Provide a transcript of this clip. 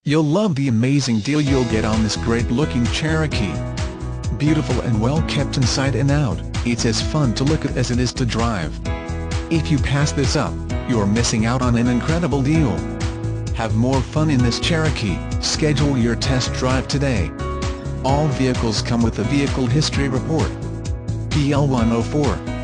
You'll love the amazing deal you'll get on this great-looking Cherokee. Beautiful and well kept inside and out, it's as fun to look at as it is to drive. If you pass this up, you're missing out on an incredible deal. Have more fun in this Cherokee. Schedule your test drive today. All vehicles come with a Vehicle History Report. PL104